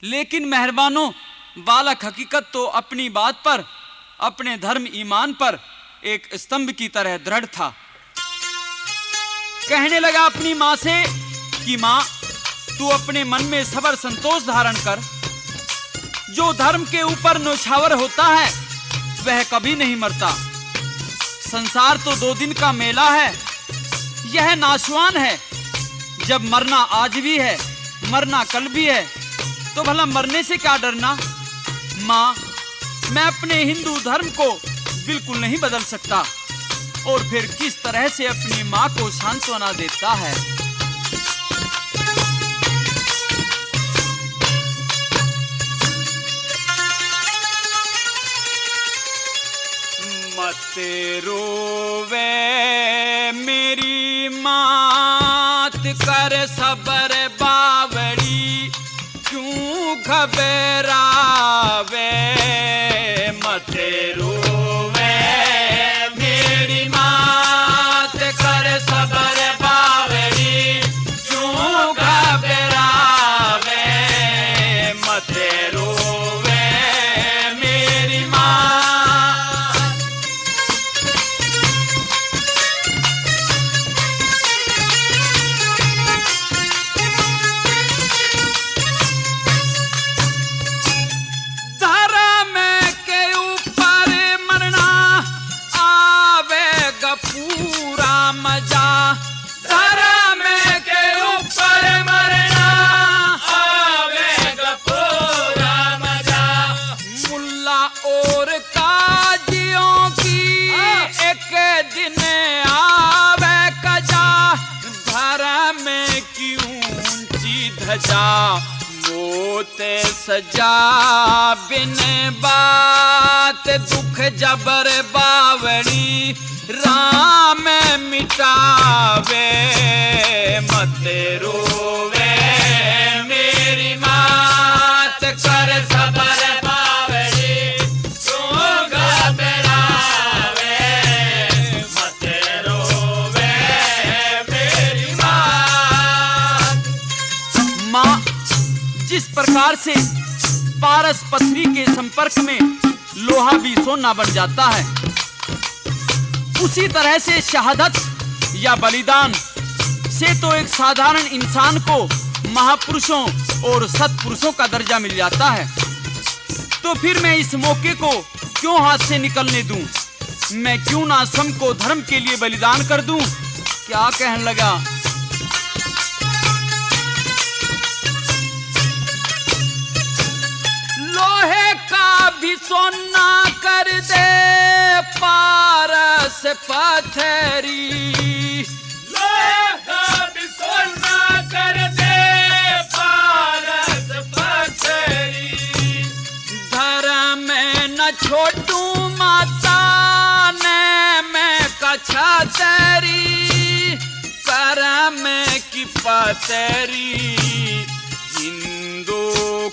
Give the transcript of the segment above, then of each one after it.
लेकिन मेहरबानों, बालक हकीकत तो अपनी बात पर, अपने धर्म ईमान पर एक स्तंभ की तरह दृढ़ था। कहने लगा अपनी माँ से कि माँ, तू अपने मन में सबर संतोष धारण कर। जो धर्म के ऊपर न्योछावर होता है वह कभी नहीं मरता। संसार तो 2 दिन का मेला है, यह नाशवान है। जब मरना आज भी है, मरना कल भी है, तो भला मरने से क्या डरना। माँ, मैं अपने हिंदू धर्म को बिल्कुल नहीं बदल सकता। और फिर किस तरह से अपनी माँ को सांत्वना देता है। मत रोवे मेरी मात, कर सबर बावड़ी, क्यों घबरावे। मत रोवे मेरी मात, कर सबर बावड़ी, क्यों घबरावे। मत रोवे मेरी माँ। मोत सजा बिन बात, दुख जबर बावड़ी, राम मिटावे। मत रोवे मेरी मात, कर सबर बावड़ी, क्यों घबरावे। मत रोवे मेरी मात। माँ, जिस प्रकार से पारस पथरी के संपर्क में लोहा भी सोना बन जाता है, उसी तरह से शहादत या बलिदान से तो एक साधारण इंसान को महापुरुषों और सत्पुरुषों का दर्जा मिल जाता है। तो फिर मैं इस मौके को क्यों हाथ से निकलने दूं? मैं क्यों ना सम को धर्म के लिए बलिदान कर दूं? क्या कहने लगा। लोहे का भी सोना कर दे पारस पथरी, लोहे का भी सोना कर दे पारस पथरी। धर्म में न छोटू माता ने मैं कछा तेरी, करम की पथरी, हिंदू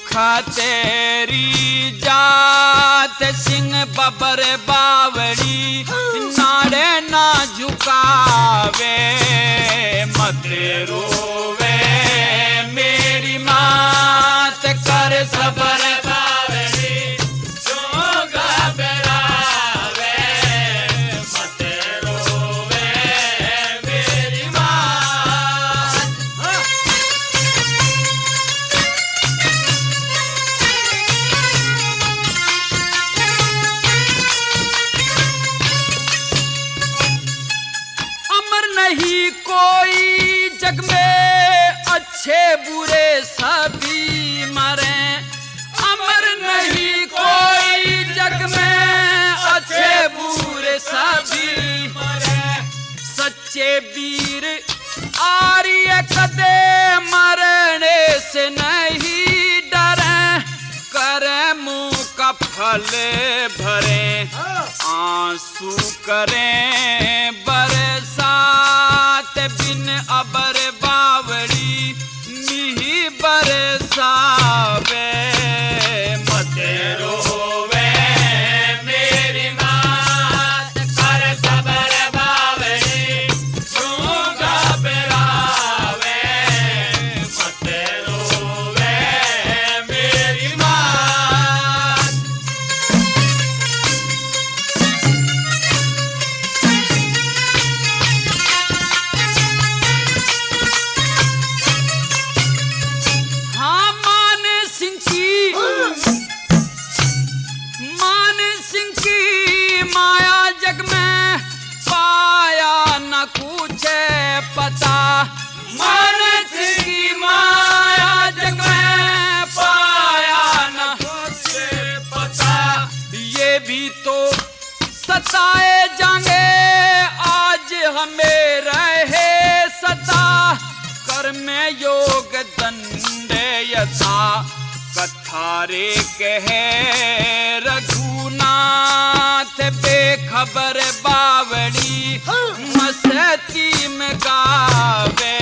खातेरी जात, सिंह बबर बावड़ी, नाड़े ना झुकावे। मत रोवे मेरी मात, कर सबर बावड़ी, क्यों घबरावे। मत रोवे मेरी मात। नहीं कोई जग में अच्छे बुरे सभी मरे। अमर नहीं कोई जग में अच्छे बुरे सभी मरे। सच्चे वीर आर्य कदे मरने से नहीं डरे, करे मुंह का फल भरे, आंसू करें बरसात, बिन अबर बावड़ी मिही बरसावे। मत रोवे मेरी मात, कर सबर बावड़ी, क्यों घबरावे। मत रोवे मेरी बताए जाएंगे आज हमें रहे सदा कर में योग दंड यथा कथारे कहे रघुनाथ बेखबर बावड़ी मस्ती में गावे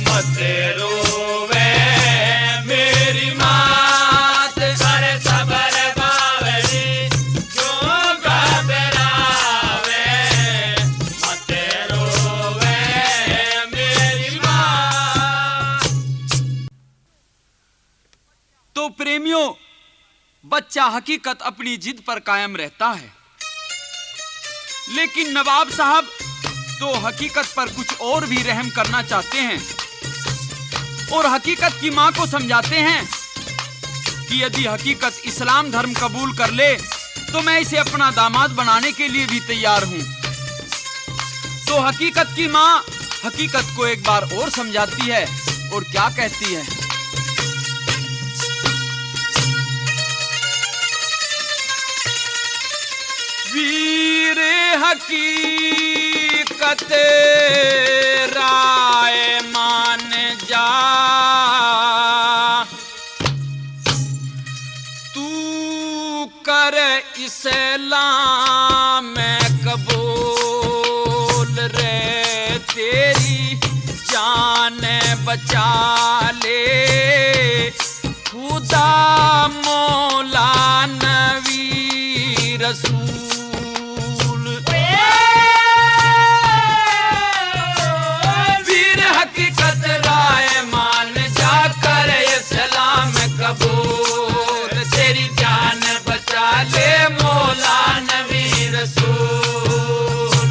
मत रोवे मेरी मात कर सबर बावली क्यों घबरावे मत रोवे मेरी माँ। तो प्रेमियों, बच्चा हकीकत अपनी जिद पर कायम रहता है, लेकिन नवाब साहब तो हकीकत पर कुछ और भी रहम करना चाहते हैं और हकीकत की मां को समझाते हैं कि यदि हकीकत इस्लाम धर्म कबूल कर ले तो मैं इसे अपना दामाद बनाने के लिए भी तैयार हूं। तो हकीकत की मां हकीकत को एक बार और समझाती है और क्या कहती है। वीर हकीकत राय मान जा तू कर इस्लाम कबूल रे तेरी जान बचा ले खुदा मौला नबी रसूल। वीर हकीकत राय मान जा कर इस्लाम कबूल तेरी जान बचा ले मौला नबी रसूल।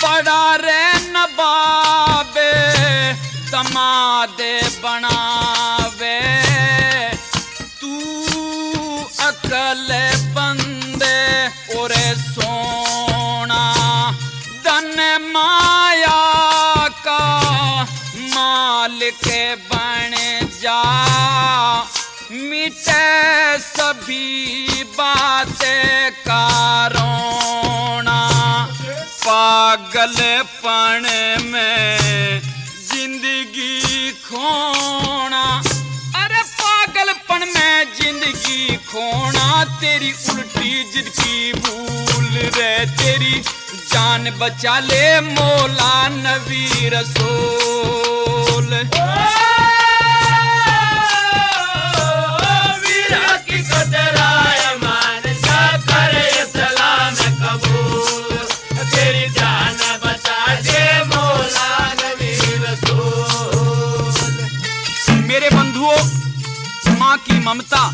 बड़ा रे नवाबे दमादे बनावे तू अकल बंदे और सोना धन माया का मालिक बन जा मिटे सभी बातें का रोना पागलपन में जिंदगी खोना। अरे पागलपन में जिंदगी खोना तेरी उल्टी जिद की भूल रे तेरी जान बचा ले मौला नबी रसूल। वीर हकीकत राय मान जा कर इस्लाम कबूल तेरी जान बचा दे मौला नबी रसूल। मेरे बंधुओं, माँ की ममता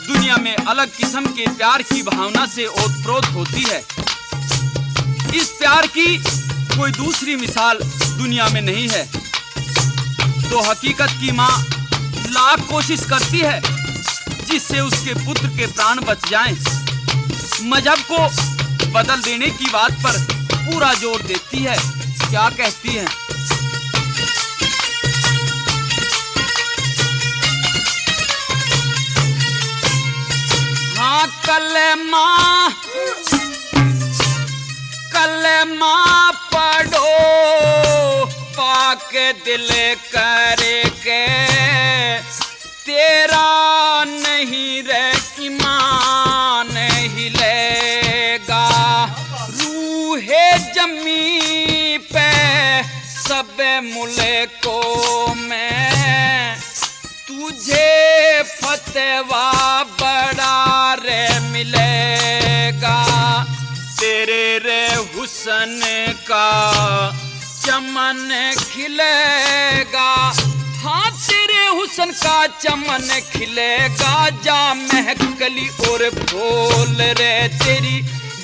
दुनिया में अलग किस्म के प्यार की भावना से ओतप्रोत होती है। इस प्यार की कोई दूसरी मिसाल दुनिया में नहीं है। तो हकीकत की माँ लाख कोशिश करती है जिससे उसके पुत्र के प्राण बच जाएं। मजहब को बदल देने की बात पर पूरा जोर देती है। क्या कहती है? हाँ कलमा पढ़ो पाक दिल करके तेरा नहीं रे ईमान हिलेगा रूहे जमी पे सब मुल्कों में तुझे फतवा बड़ा रे मिलेगा तेरे रे हुस्न का चमन खिलेगा। हाँ तेरे हुस्न का चमन खिलेगा जा महकली और फूल रे तेरी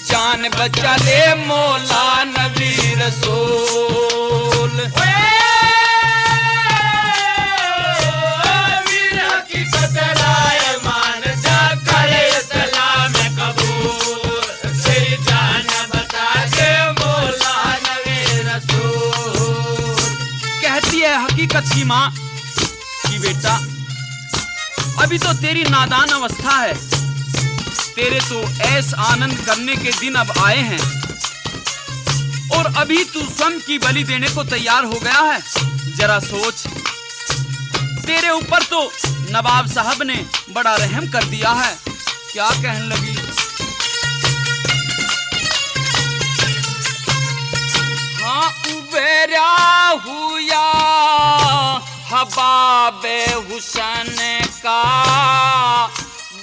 जान बचा ले मौला नबी रसूल। वीर हकीकत राय मान जा कर इस्लाम कबूल तेरी जान बचा दे हकीकत की माँ कि बेटा अभी तो तेरी नादान अवस्था है, तेरे तो ऐस आनंद करने के दिन अब आए हैं और अभी तू स्वयं की बलि देने को तैयार हो गया है। जरा सोच, तेरे ऊपर तो नवाब साहब ने बड़ा रहम कर दिया है। क्या कहने लगी? हाँ उबेरा हुआ हबाबे हुसन का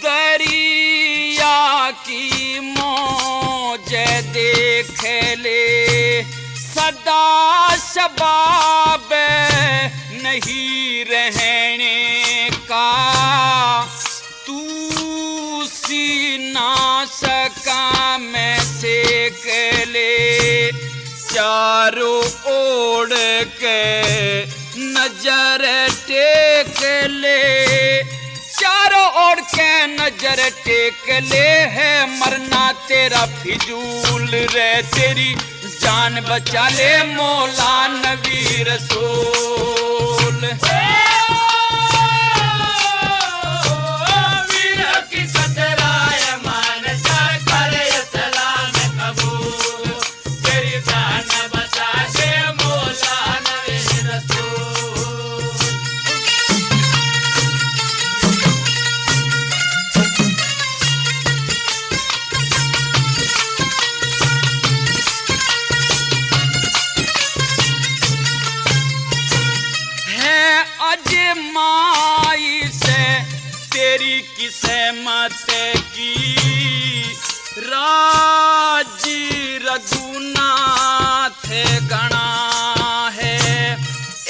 दरिया की मौज देख ले, सदा शबाब नहीं रहने का, तू सीना सका में सेक ले, चारों ओर के नजर टेक ले, चारों ओर के नजर टेक ले, है मरना तेरा फिजूल रे, तेरी जान बचा ले मौला नबी रसूल। वीर की कतराय मान जा करे सलाम कबूल, तेरी जान बचा दे मौला नबी रसूल। माई से तेरी किस्मत की राजी रघुनाथ गणा है,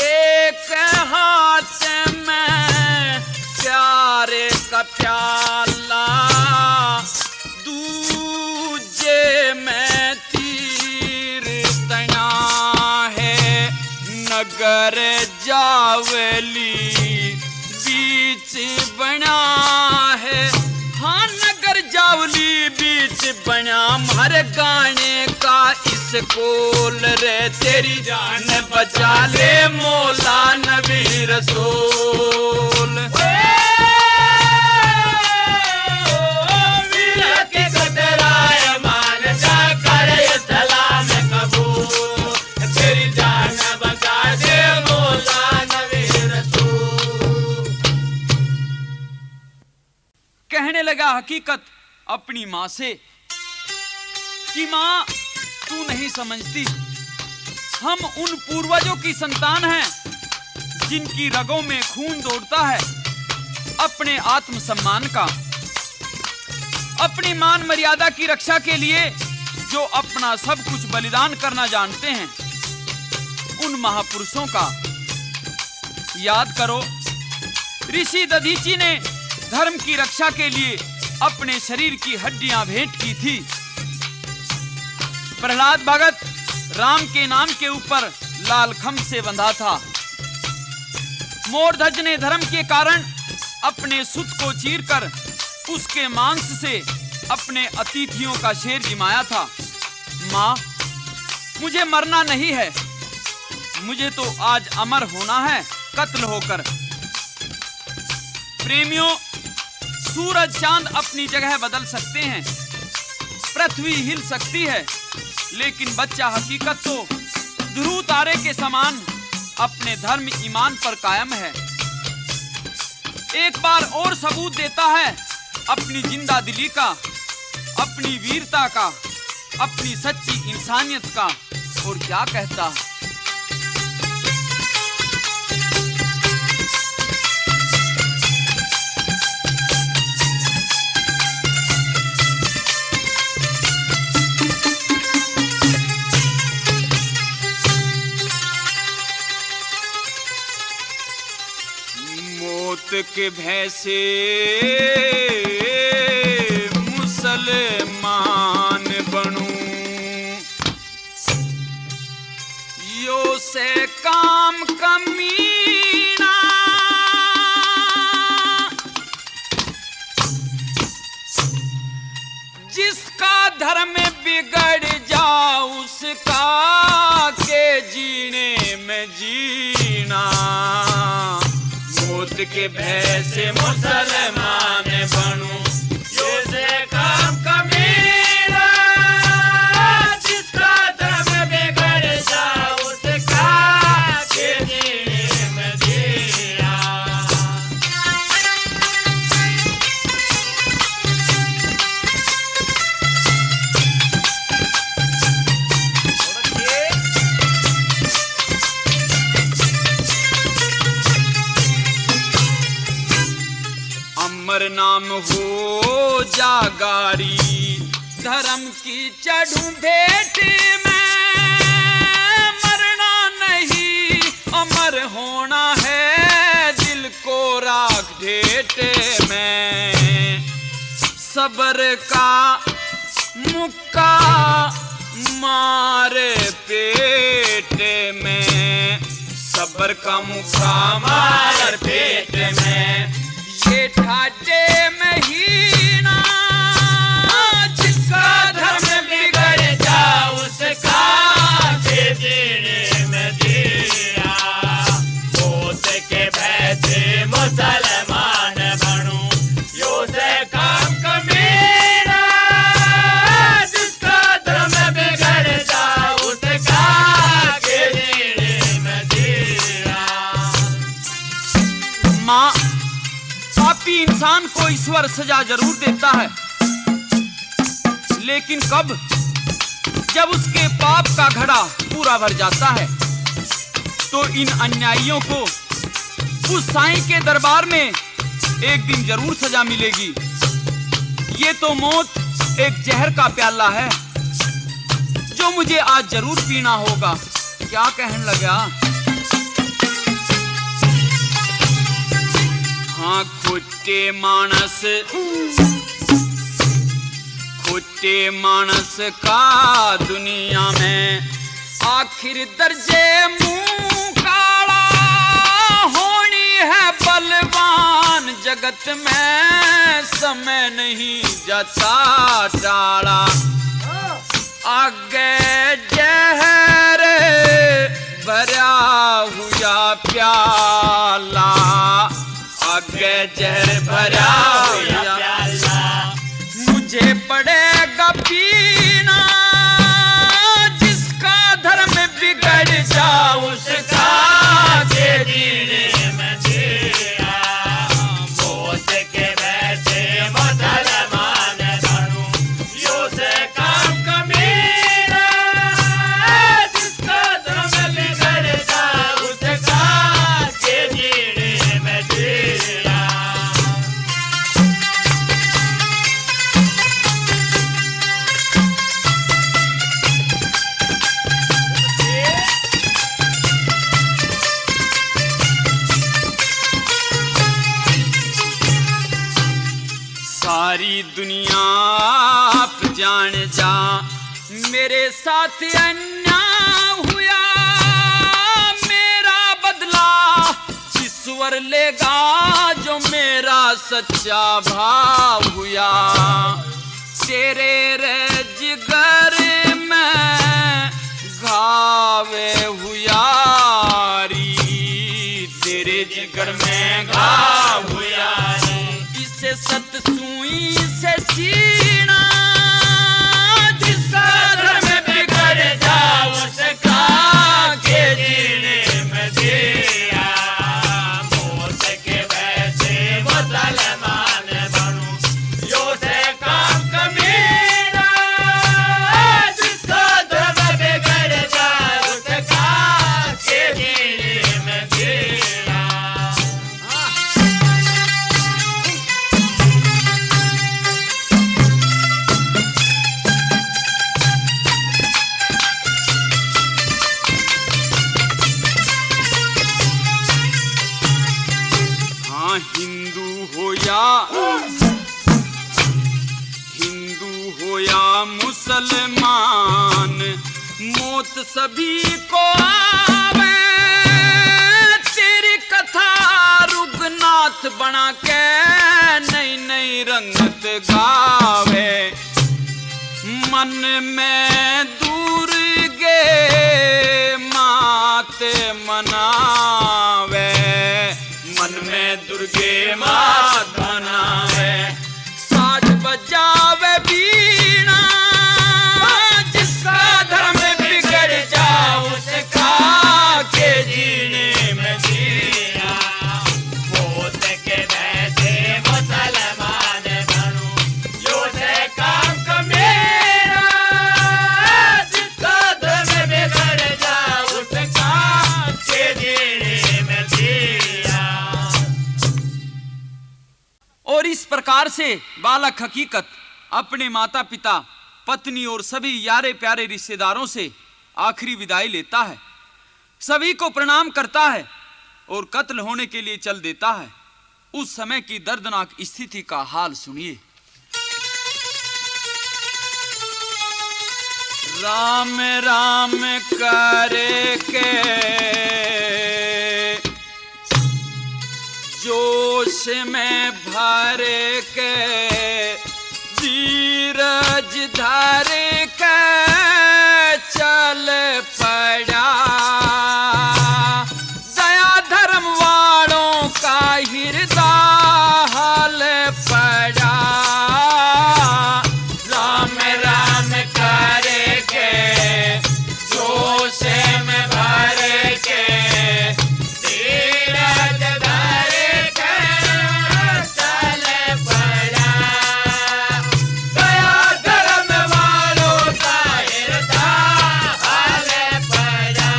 एक हाथ में प्यारे का प्याला, दूजे में तीर तना है, नगर जावली बीच बना है, हाँ नगर जावली बीच बना, हर गाने का इस कोल रे, तेरी जान बचा ले मौला नबी रसूल। वीर की कतराय मान जा करे सलाम कबूल, तेरी जान बचा दे मौला नबी रसूल। कहने लगा हकीकत अपनी माँ से कि माँ तू नहीं समझती, हम उन पूर्वजों की संतान हैं जिनकी रगों में खून दौड़ता है अपने आत्मसम्मान का, अपनी मान मर्यादा की रक्षा के लिए जो अपना सब कुछ बलिदान करना जानते हैं, उन महापुरुषों का याद करो। ऋषि दधीची ने धर्म की रक्षा के लिए अपने शरीर की हड्डियां भेंट की थी। प्रहलाद भगत राम के नाम के ऊपर लाल खंभ से बंधा था। मोरध्वज ने धर्म के कारण अपने सुत को चीरकर उसके मांस से अपने अतिथियों का शेर जिमाया था। माँ, मुझे मरना नहीं है, मुझे तो आज अमर होना है कत्ल होकर। प्रेमियों, सूरज चांद अपनी जगह बदल सकते हैं, पृथ्वी हिल सकती है, लेकिन बच्चा हकीकत तो ध्रुव तारे के समान अपने धर्म ईमान पर कायम है। एक बार और सबूत देता है अपनी जिंदा दिली का, अपनी वीरता का, अपनी सच्ची इंसानियत का। और क्या कहता है? मौत के भय से मुसलमान बनूं, यो से काम कमीना, जिसका धर्म बिगड़ जा उसका के जीने में जीना, मौत के भय से मुसलमान बनूं, यो से काम कमीना, जिसका धर्म बिगड़ जा उसका के जीने में जीना। अमर नाम हो जागारी, धर्म की चढ़ूं भेंट में, मरना नहीं अमर होना है, दिल को राख ढेट में। सबर का मुक्का मारे पेट में, सबर का मुक्का मार पेट में, ये ठाटे महीना, जिसका धर्म बिगड़ जा उसका के जीने में जीना, मौत के भय से मुसलमान बनूं, यो से काम कमीना, जिसका धर्म बिगड़ जा उसका के जीने में जीना। माँ, पापी इंसान को ईश्वर सजा जरूर देता है, लेकिन कब? जब उसके पाप का घड़ा पूरा भर जाता है, तो इन अन्यायियों को उस साईं के दरबार में एक दिन जरूर सजा मिलेगी। ये तो मौत एक जहर का प्याला है, जो मुझे आज जरूर पीना होगा। क्या कहने लगा? हाँ, खोटे मानस का दुनिया में आखिर दर्जे मुंह काला, होनी है बलवान जगत में, समय नहीं जाता टाला। आगे जहर भरा हुआ प्याला, आगे जहर भरा हुआ प्याला, मुझे पड़ेगा पीना, जिसका धर्म बिगड़ जा उसका के जीने में जीना, मौत के भय से मुसलमान बनूं, यो से काम कमीना, जिसका धर्म बिगड़ जा उसका के जीने में जीना। सारी दुनिया आप जान जा, मेरे साथ अन्याय हुआ, मेरा बदला ईश्वर लेगा, जो मेरा सच्चा भाव हुआ। तेरे रे जिगर में घावे हुआ री, तेरे जिगर में घाव हुआ री, इसे सत सुई से सीना, जिसका धर्म बिगड़ जा उसका के जीने में जीना, मौत के भय से मुसलमान बनूं, यो से काम कमीना, जिसका धर्म बिगड़ जा उसका के जीने में जीना। हाँ, हिंदू हो या मुसलमान, मौत सभी को आवे, तेरी कथा रुगनाथ बना के नई नई रंगत गावे। मन में दुर्गे मात मनावे, मन में दुर्गे मात मनावे। साज बजावे बीणा, जिसका धर्म बिगड़ जाओ उसका के जीने में जिया। मौत के वैसे मुसलमान बनूं, यो से काम का मेरा, जिसका धर्म बिगड़ जाए उसका के जीने में जिया। और इस प्रकार से बालक हकीकत अपने माता पिता, पत्नी और सभी यारे प्यारे रिश्तेदारों से आखिरी विदाई लेता है, सभी को प्रणाम करता है और कत्ल होने के लिए चल देता है। उस समय की दर्दनाक स्थिति का हाल सुनिए। राम राम करे के जोश में भर के, धीरज धर के चल पड़ा। दया धर्म वालों का हृदय हल पड़ा। राम राम करे के जोश में भर के, धीरज धर के चल पड़ा। दया धर्म वालों का हृदय हल पड़ा।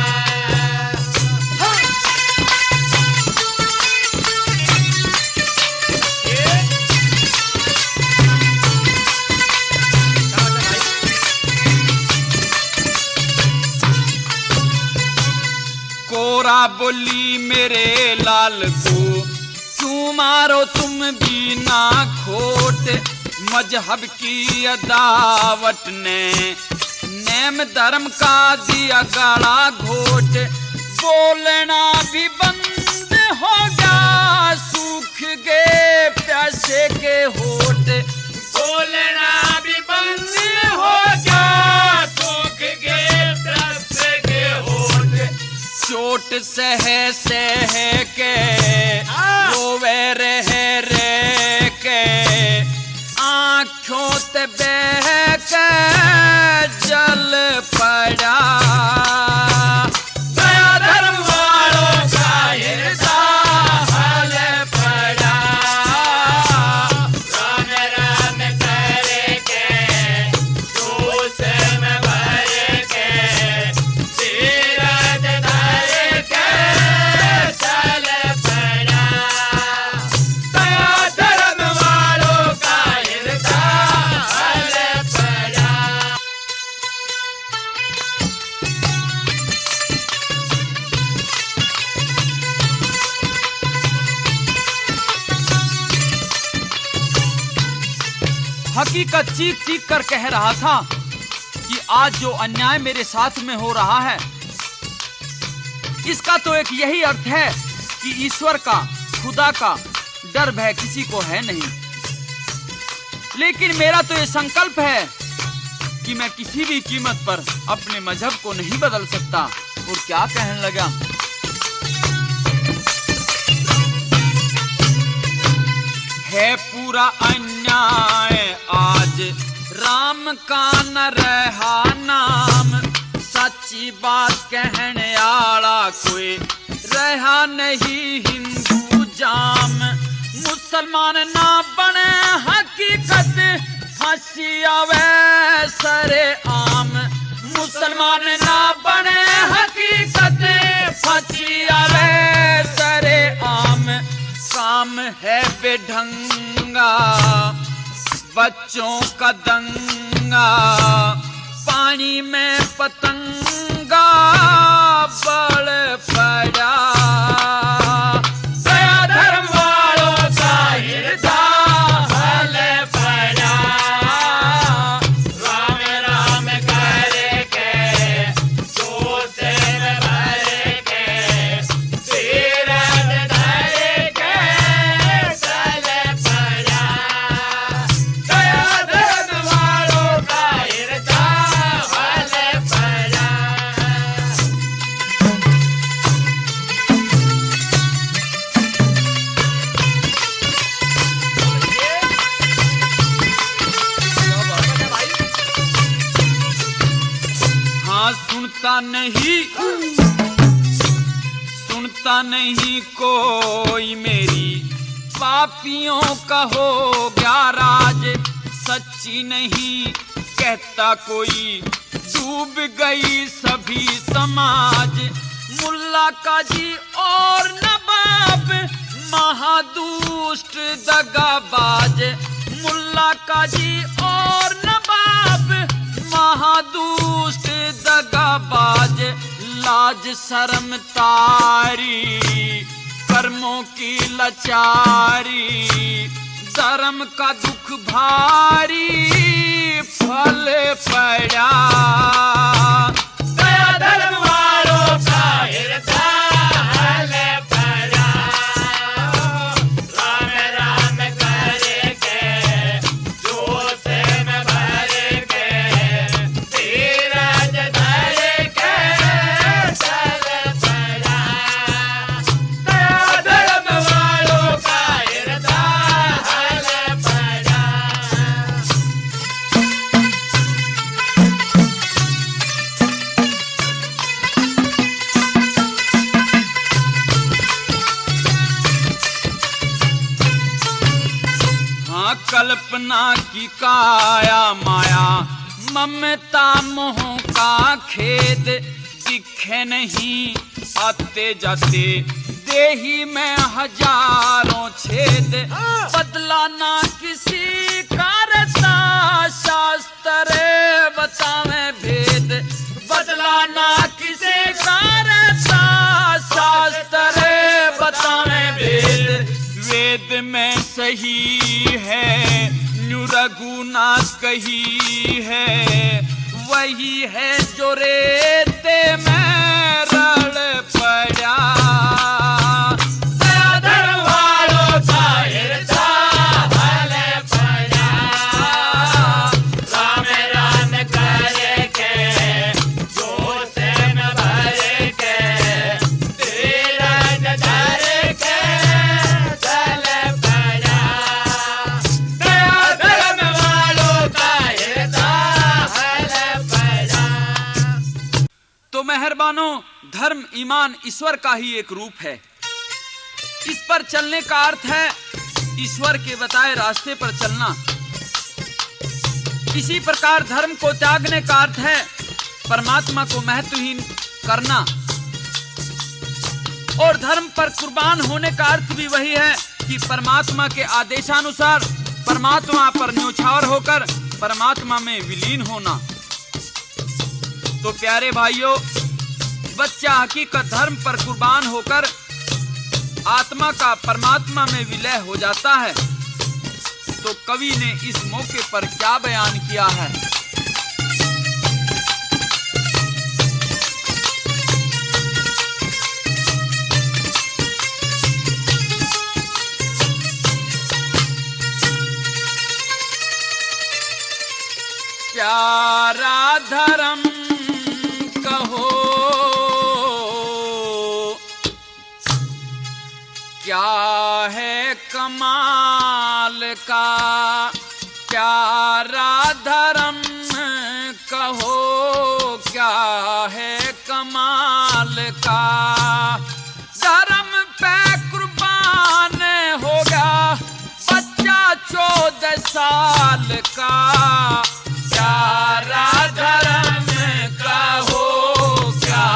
कोरा बोली मेरे लाल को, क्यों मारो तुम भी ना खोट। मजहब की अदावट ने नेम धर्म का दिया गाड़ा घोट। बोलना भी बंद हो गया, सूख गए प्यासे के होठ। बोलना भी बंद हो गया, सूख गए प्यासे के होठ। चोट सह के रोवे रह के, आँखों ते बह के जल पड़ा। दया धर्म वालों का हृदय हल पड़ा। राम राम करे के जोश में भर के, धीरज धर के चल पड़ा। दया धर्म वालों का हृदय हल पड़ा। हकीकत चीख चीख कर कह रहा था कि आज जो अन्याय मेरे साथ में हो रहा है, इसका तो एक यही अर्थ है कि ईश्वर का, खुदा का डर भय किसी को है नहीं। लेकिन मेरा तो ये संकल्प है कि मैं किसी भी कीमत पर अपने मजहब को नहीं बदल सकता। और क्या कहने लगा, है पूरा अन्याय आज राम का न रहा नाम। सच्ची बात कहने आला कोई रहा नहीं हिंदू जाम। मुसलमान ना बने हकीकत, फांसी आवे सरे आम। मुसलमान ना बने हकीकत, फांसी आवे सरे आम। काम है बेढंगा बच्चों का दंगा, पानी में पतंगा बड़ पड़ा। दया धर्म वालों का हृदय हल पड़ा। राम राम करे के जोश में भर के, धीरज धर के चल पड़ा। दया धर्म वालों का हृदय सुनता नहीं कोई मेरी पापियों का हो गया राज। सच्ची नहीं कहता कोई डूब गई सभी समाज। मुल्ला काजी और नवाब महादुष्ट दगाबाज। मुल्ला काजी और नवाब महादुष्ट दगाबाज। लाज शर्म तारी कर्मों की लाचारी। धर्म का दुख भारी फल पड़ा। दया धर्म वालों का हृदय पड़ा। राम राम करके जोश में भर के धीरज धर के चल पड़ा। दया धर्म वालों का हृदय पड़ा। हाँ कल्पना की काया माया ममता मोह का खेद। दिखे नहीं आते जाते देही में हजारों छेद। बदला ना किसी का रहता शास्त्र बतावे भेद। बदला ना किसी का रहता शास्त्र बतावे भेद। वेद में सही है न्यू रघुनाथ कही है। वही है जो रेते में रल पड़ा। दया धर्म वालों का हृदय पड़ा। राम राम करके जोश में भर के धीरज धर के चल पड़ा। दया धर्म वालों का हृदय पड़ा। तो मेहरबानों धर्म ईमान ईश्वर का ही एक रूप है। इस पर चलने का अर्थ है ईश्वर के बताए रास्ते पर चलना। इसी प्रकार धर्म को त्यागने का अर्थ है परमात्मा को महत्वहीन करना। और धर्म पर कुर्बान होने का अर्थ भी वही है कि परमात्मा के आदेशानुसार परमात्मा पर न्योछावर होकर परमात्मा में विलीन होना। तो प्यारे भाइयों, बच्चा हकीकत धर्म पर कुर्बान होकर आत्मा का परमात्मा में विलय हो जाता है। तो कवि ने इस मौके पर क्या बयान किया है? प्यारा धर्म कहो क्या है कमाल का। प्यारा धर्म कहो क्या है कमाल का। धर्म पे कुर्बान हो गया बच्चा 14 साल का। प्यारा धर्म कहो क्या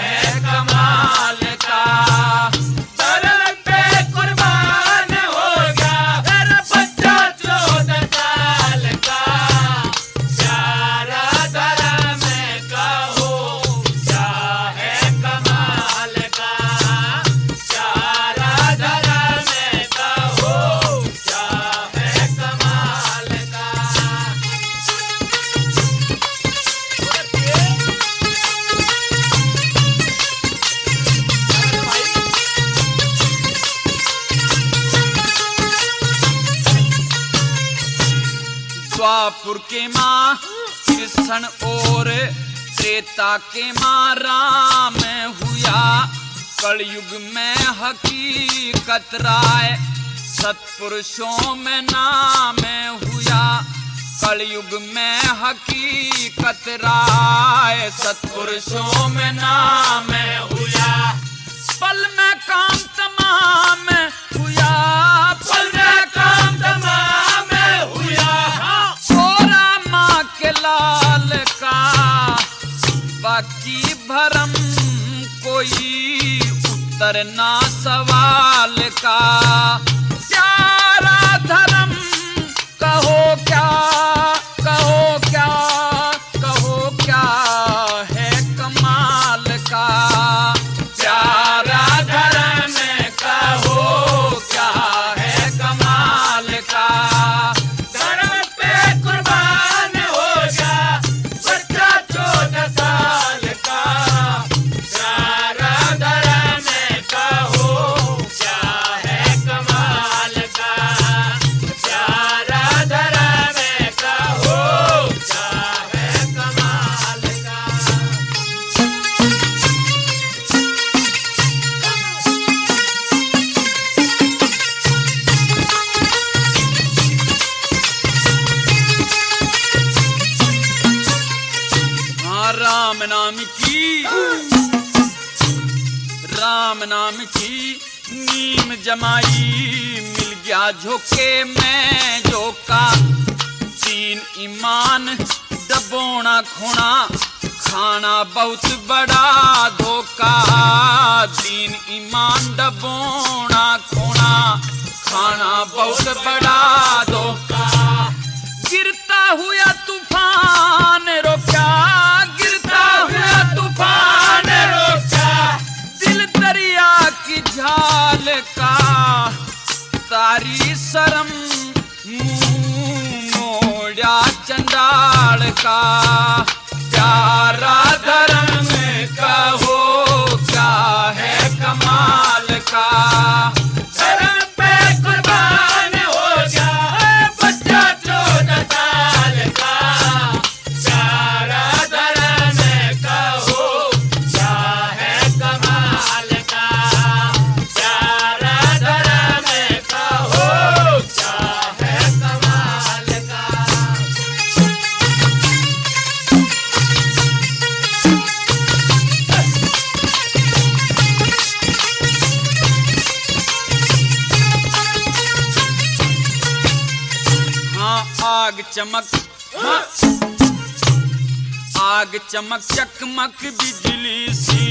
है कमाल का। धर्म पे कुर्बान हो गया मेरा बच्चा 14 साल का। प्यारा धर्म कहो क्या है कमाल का। प्यारा धर्म कहो क्या है कमाल का। द्वापुर के माँ कृष्ण और त्रेता के माँ राम हुआ। कलयुग में हकीकत राय सत्पुरुषों में नाम हुआ। कलयुग में हकीकत राय सत्पुरुषों में नाम हुआ पल में काम तमाम हुआ पल में काम तमाम हुआ छोरा माँ के लाल का बाकी भरम कोई उत्तर ना सवाल का प्यारा धर्म कहो क्या कहो क्या कहो क्या है कमाल का प्यारा धर्म कहो क्या है कमाल का धर्म पे कुर्बान हो जा बच्चा 14 साल का प्यारा धर्म कहो क्या है कमाल का प्यारा धर्म कहो क्या है कमाल का हाँ राम नाम की नीम जमाई मिल गया झोंके में झोंका 3 ईमान डबोना खोना खाना बहुत बड़ा धोखा 3 ईमान डबोना खोना खाना बहुत बड़ा धोखा गिरता हुआ तूफान रोका गिरता हुआ तूफान रोका दिल दरिया की झाल का तारी शर्म मुंह मोड़ा चंडाल का प्यारा धर्म कहो क्या है कमाल का धर्म पे कुर्बान हो जा बच्चा 14 साल का प्यारा धर्म कहो क्या है कमाल का प्यारा धर्म कहो क्या है कमाल का आग चमक आग चमक चकमक बिजली सी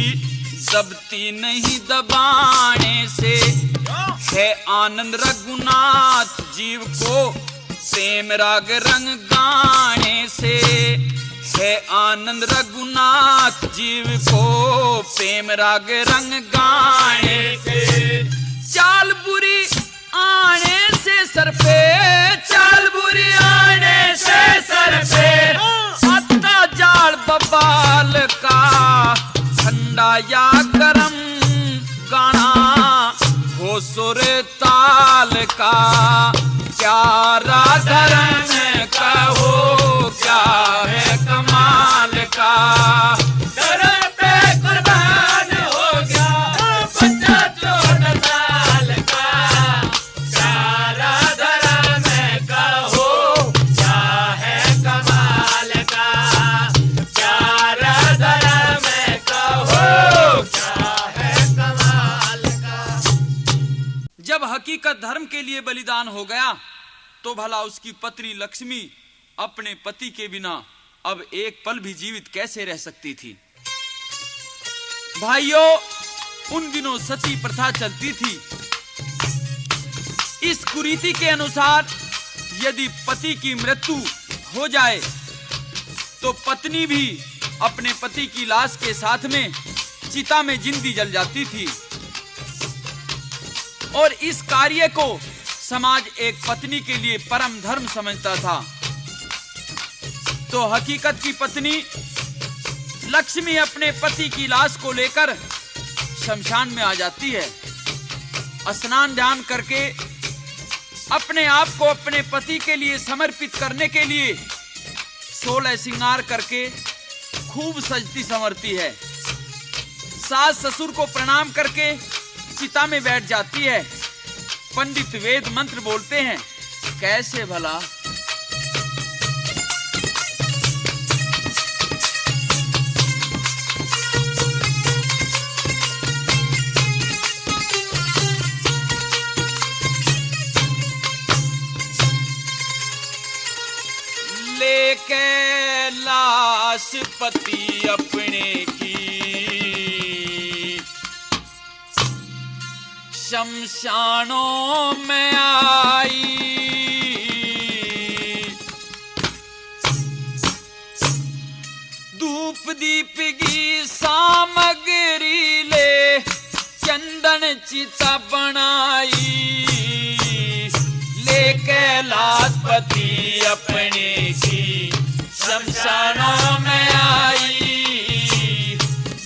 दबती नहीं दबाने से है आनंद रघुनाथ जीव को प्रेम राग रंग गाने से है आनंद रघुनाथ जीव को प्रेम राग रंग गाने से चाल बुरी आने से सर पे चाल बुरी आने से सर पे आता जाल बबाल का ठंडा या गरम गाना हो सुर ताल का प्यारा धर्म कहो क्या है कमाल का धर्म पे कुर्बान हो गया बच्चा 14 साल का प्यारा धर्म कहो क्या है कमाल का प्यारा धर्म कहो क्या है कमाल का जब हकीकत धर्म के लिए बलिदान हो गया तो भला उसकी पत्नी लक्ष्मी अपने पति के बिना अब एक पल भी जीवित कैसे रह सकती थी। भाइयों, उन दिनों सती प्रथा चलती थी। इस कुरीति के अनुसार यदि पति की मृत्यु हो जाए तो पत्नी भी अपने पति की लाश के साथ में चिता में जिंदी जल जाती थी और इस कार्य को समाज एक पत्नी के लिए परम धर्म समझता था। तो हकीकत की पत्नी लक्ष्मी अपने पति की लाश को लेकर शमशान में आ जाती है। स्नान ध्यान करके अपने आप को अपने पति के लिए समर्पित करने के लिए 16 श्रृंगार करके खूब सजती संवरती है। सास ससुर को प्रणाम करके चिता में बैठ जाती है। पंडित वेद मंत्र बोलते हैं, कैसे भला लेके लाश पति अपने की शमशानों में आई। धूप दीप की सामग्री ले चंदन चिता बनाई। लेके लाश पति अपने की शमशानों में आई।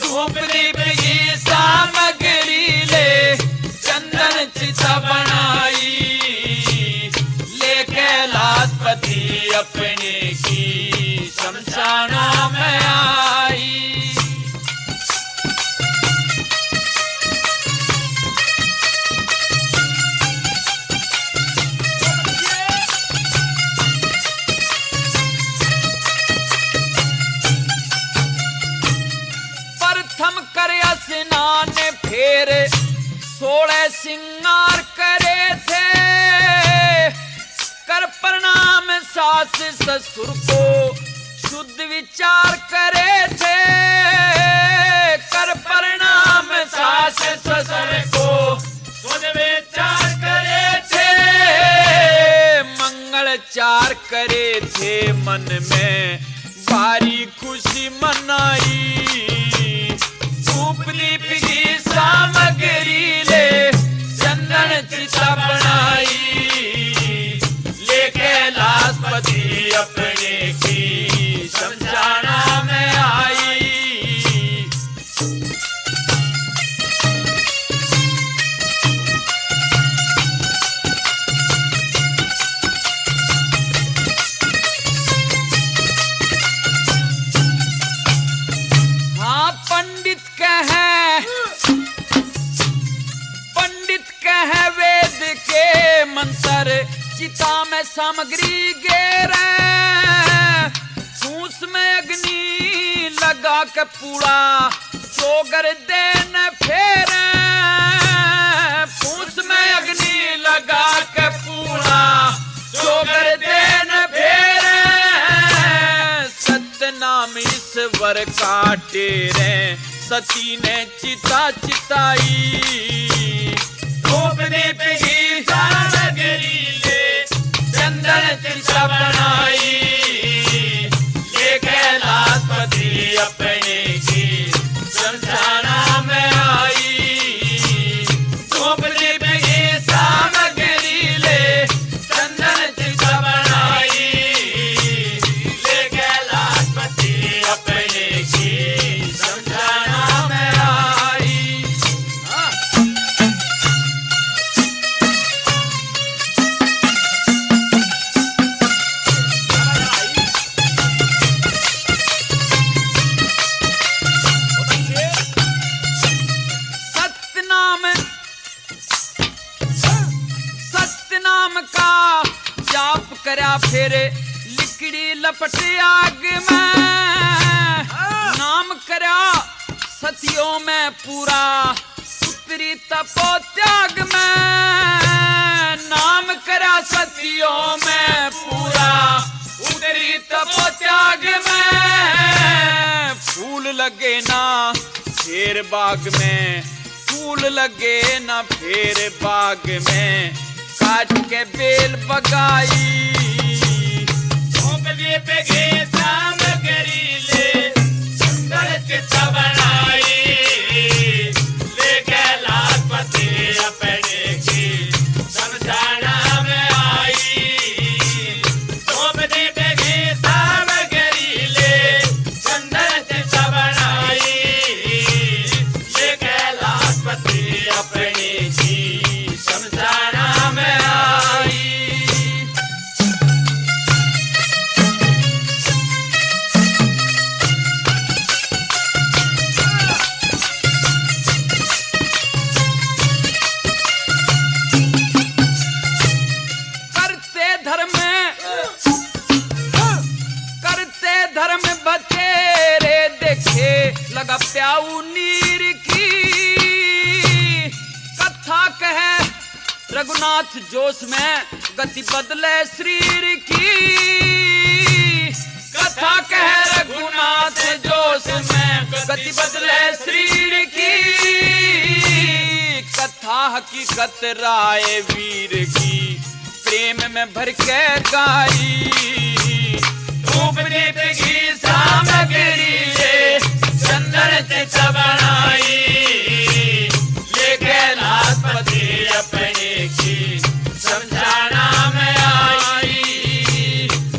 धूप दीप की सामग्री ले चंदन चिता बनाई। लेके लाश पति अपने की शमशानों में आई। प्रथम कर स्नान फेर 16 सिंगार करे थे। कर प्रणाम सास ससुर को शुद्ध विचार करे थे। कर प्रणाम सास ससुर को शुद्ध विचार करे थे। मंगलचार करे थे मन में भारी खुशी मनाई। धूप दीप की सामग्री ले चंदन चिता बनाई। लेके लाश पति अपने की शमशाना में आई। हाँ पंडित कहे वेद के मंत्र चिता में सामग्री गेरे। फूस में अग्नि लगा के पूरा चोगर देन फेरे। फूस में अग्नि लगा के पूरा चोगर देन फेरे। सतनाम ईश्वर काटे रे सती ने चिता चिताई। धूप दीप की सामग्री ले चंदन चिता बनाई। लेके लाश पति अपने की शमशाना में आई। धूप दीप की सामग्री ले चंदन चिता बनाई। लेके लाश पति अपने की शमशाना में आई। सतनाम का जाप करा फिर लिकड़ी लपट आग में। नाम करा सतियों में पूरा उतरी तपो त्याग में। नाम करा सतियों में पूरा उतरी तपो त्याग में। फूल लगे ना फिर बाग में। फूल लगे ना फिर बाग में। काट के बेल बगाई। धूप दीप की सामग्री ले चंदन चिता बनाई। लेके लाश पति अपने की शमशाना में आई। धूप दीप की सामग्री ले चंदन चिता बनाई। लेके लाश पति अपने की शमशाना में आई। करते धर्म बतेरे देखे लगा प्याऊ नीर की। कथा कहे रघुनाथ जोश में गति बदले शरीर की। रीति बदले शरीर की, कथा हकीकत राय वीर की प्रेम में भर के गाई। धूप दीप की सामग्री ले चंदन चित बनाई, लेके लाजपति अपने की समझाना में आई।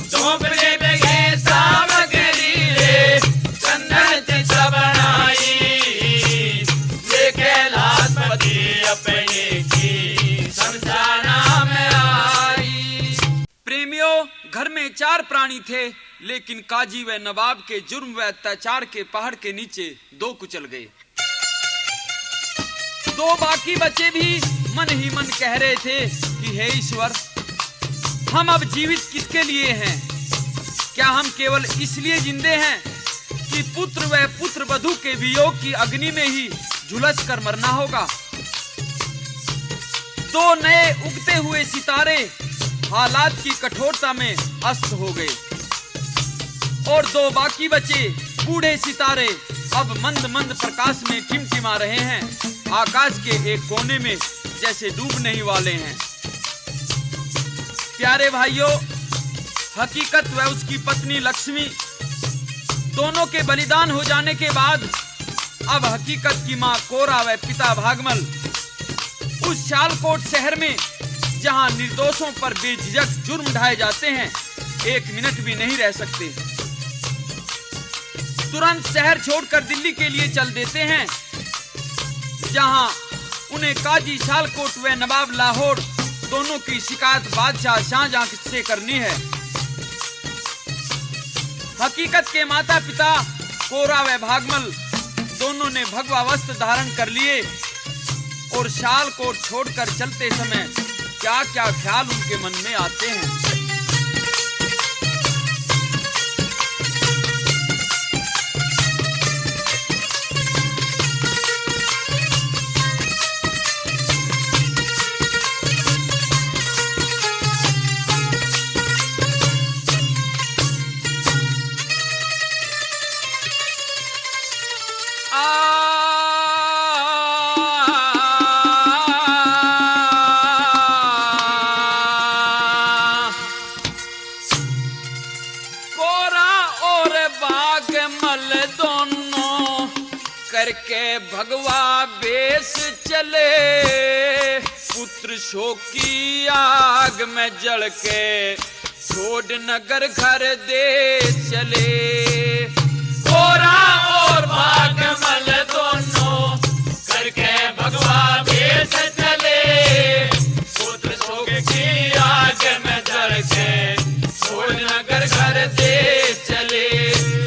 धूप दीप की सामग्री ले चंदन चित बनाई, लेके लाजपति अपने की समझाना में आई। प्रेमियों, घर में 4 प्राणी थे, लेकिन काजी व नवाब के जुर्म व अत्याचार के पहाड़ के नीचे 2 कुचल गए। 2 बाकी बच्चे भी मन ही मन कह रहे थे कि हे ईश्वर, हम अब जीवित किसके लिए हैं? क्या हम केवल इसलिए जिंदे हैं कि पुत्र व पुत्र वधू के वियोग की अग्नि में ही झुलस कर मरना होगा? 2 नए उगते हुए सितारे हालात की कठोरता में अस्त हो गए और 2 बाकी बचे बूढ़े सितारे अब मंद मंद प्रकाश में टिमटिमा रहे हैं, आकाश के एक कोने में जैसे डूबने ही वाले हैं। प्यारे भाइयों, हकीकत व उसकी पत्नी लक्ष्मी दोनों के बलिदान हो जाने के बाद अब हकीकत की मां कोरा व पिता भागमल उस शालकोट शहर में, जहां निर्दोषों पर बेझिझक जुर्म ढाए जाते हैं, 1 मिनट भी नहीं रह सकते। तुरंत शहर छोड़कर दिल्ली के लिए चल देते हैं, जहां उन्हें काजी शालकोट व नवाब लाहौर दोनों की शिकायत बादशाह शाहजहां से करनी है। हकीकत के माता पिता कोरा व भागमल दोनों ने भगवा वस्त्र धारण कर लिए और शालकोट छोड़कर चलते समय क्या क्या ख्याल उनके मन में आते हैं। करके भगवा बेस चले, पुत्र शोक की आग में जल के छोड़ नगर घर दे चले। कोरा और भागमल दोनों करके भगवा बेस चले, पुत्र शोक की आग में जल के छोड़ नगर घर दे चले।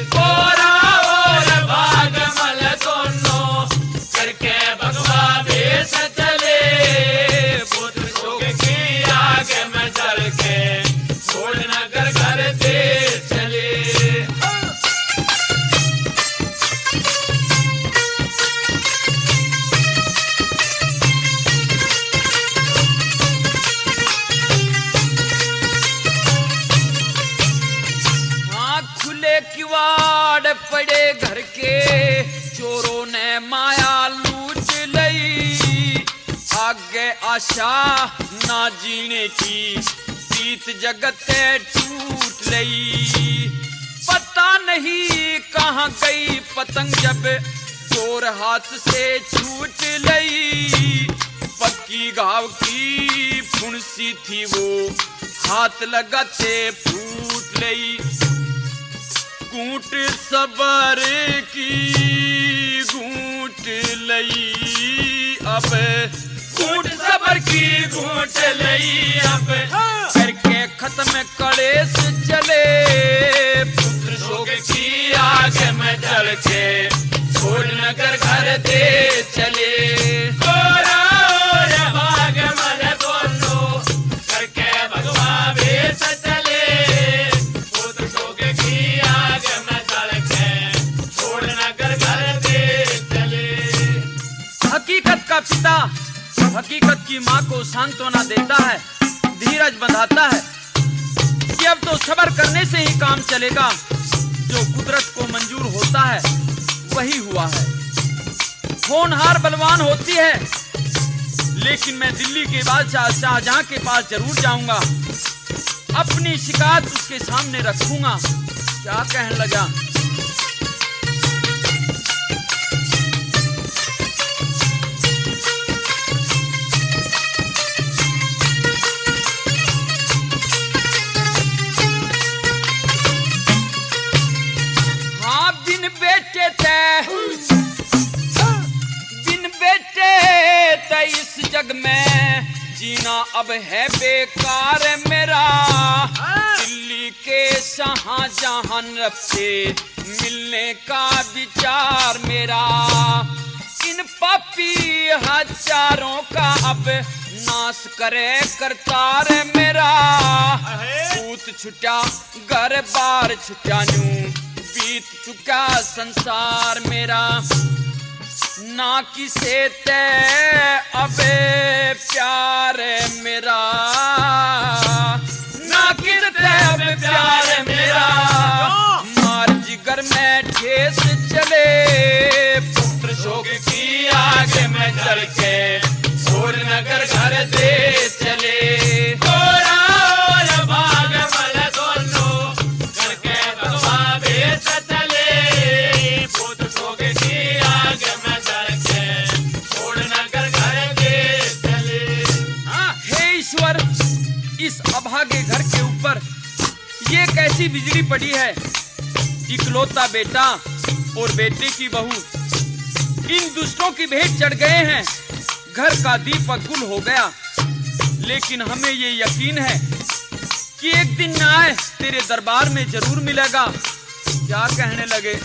कोरा और भागमल दोनों करके भगवा बेस चले, पुत्र शोक की आग में जल के छोड़ नगर घर दे चले। किवाड़ पड़े घर के, चोरों ने माया लूट लई, आगे आशा ना जीने की प्रीत जगत टूट लई। पता नहीं कहाँ गई पतंग जब चोर हाथ से छूट लई, पक्की घाव की फुंसी थी वो हाथ लगाते फूट लई। घूंट सबर की घूंट लई अब, घूंट सबर की घूंट लई अब, करके खत्म कलेश चले, पुत्र शोक की आग में जल के छोड़ नगर घर दे चले। कोरा और भागमल दोनों करके भगवा बेस चले, पुत्र शोक की आग में जल के छोड़ नगर घर दे चले। हकीकत का पिता हकीकत की माँ को सांत्वना देता है, धीरज बंधाता है कि अब तो सब्र करने से ही काम चलेगा, जो कुदरत को मंजूर होता है वही हुआ है। होनहार बलवान होती है, लेकिन मैं दिल्ली के बादशाह शाहजहां के पास जरूर जाऊंगा, अपनी शिकायत उसके सामने रखूंगा। क्या कहने लगा? हाँ, बिन बेटे थे इस जग में जीना अब है बेकार मेरा। दिल्ली के शाहजहां से मिलने का विचार मेरा। इन पापी हजारों का अब नाश करे करतार मेरा। भूत छुटा घर बार छुटा न्यू बीत चुका संसार मेरा। ना किसे ते अबे प्यार मेरा, ना किसे ते अबे प्यार मेरा। मार जिगर में ठेस चले, पुत्र शोक की आग में जल के छोड़ नगर घर दे चले। भाग मल दोनों करके भगवा बेच चले। पुत्र शोक की आग में इस अभागे घर के ऊपर ये कैसी बिजली पड़ी है। इकलौता बेटा और बेटे की बहू इन दुष्टों की भेंट चढ़ गए हैं। घर का दीपक गुल हो गया, लेकिन हमें ये यकीन है कि एक दिन न्याय तेरे दरबार में जरूर मिलेगा। क्या कहने लगे?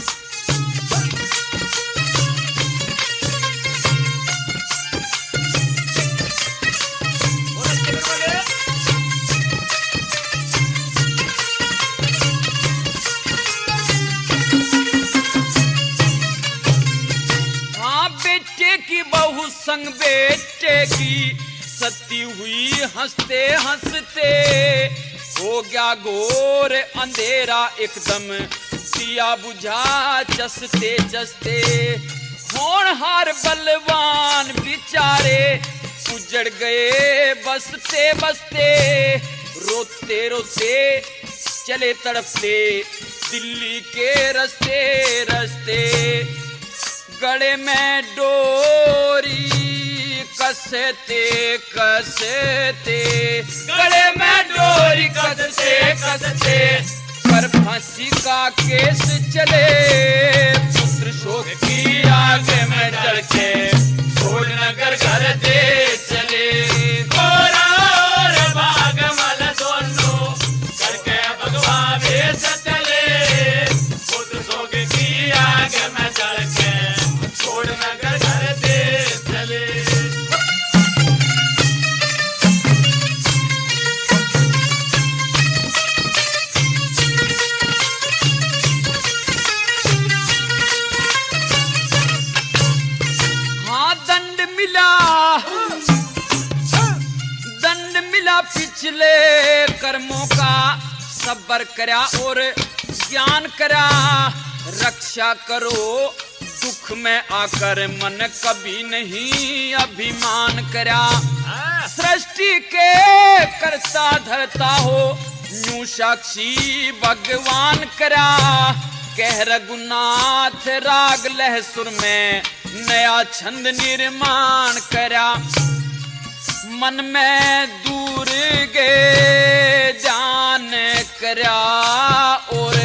संग बेटे की सती हुई हंसते हंसते। हो गया घोर अंधेरा एकदम दिया बुझा चसते चसते। होनहार बलवान बेचारे उजड़ गए बसते बसते। रोते रोते चले तड़पते दिल्ली के रस्ते रस्ते। गले में डोरी कसते कसते, गले में डोरी कसते कसते। पर फांसी का केस चले, पुत्र शोक की आग में जल के छोड़ नगर घर दे चले। भाग मल दोनों करके भगवा बेच चले। पुत्र शोक की आग में जल के छोड़ नगर घर दे चले। हाँ, दंड मिला पिछले कर्मों का। सब्र करा और ज्ञान करा। रक्षा करो दुख में आकर मन कभी नहीं अभिमान करा। सृष्टि के करता धरता हो न्यू साक्षी भगवान करा। कह रघुनाथ राग लहसुर में नया छंद निर्माण करा। मन में दूर गे जान करा और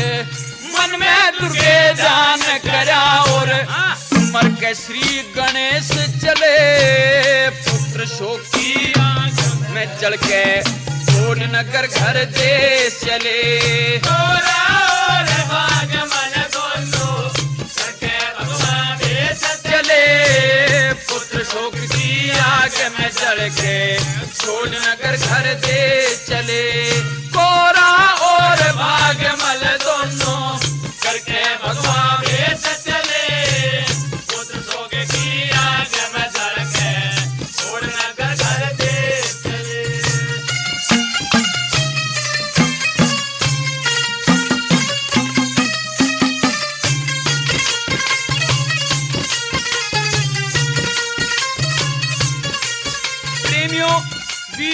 मन में दुर्गे जान करा। और मर के श्री गणेश चले, पुत्र शोकी में चढ़ के छोड़ नगर घर दे चले। भाग मन दोनों करके भगवा बेच चले। पुत्र शोक की आग में जल के छोड़ नगर घर दे चले। कोरा और भाग मल दोनों करके भगवा बेच चले। पुत्र शोक की आग में जल के छोड़ नगर घर दे चले।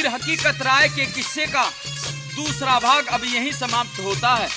हकीकत राय के किस्से का दूसरा भाग अब यहीं समाप्त होता है।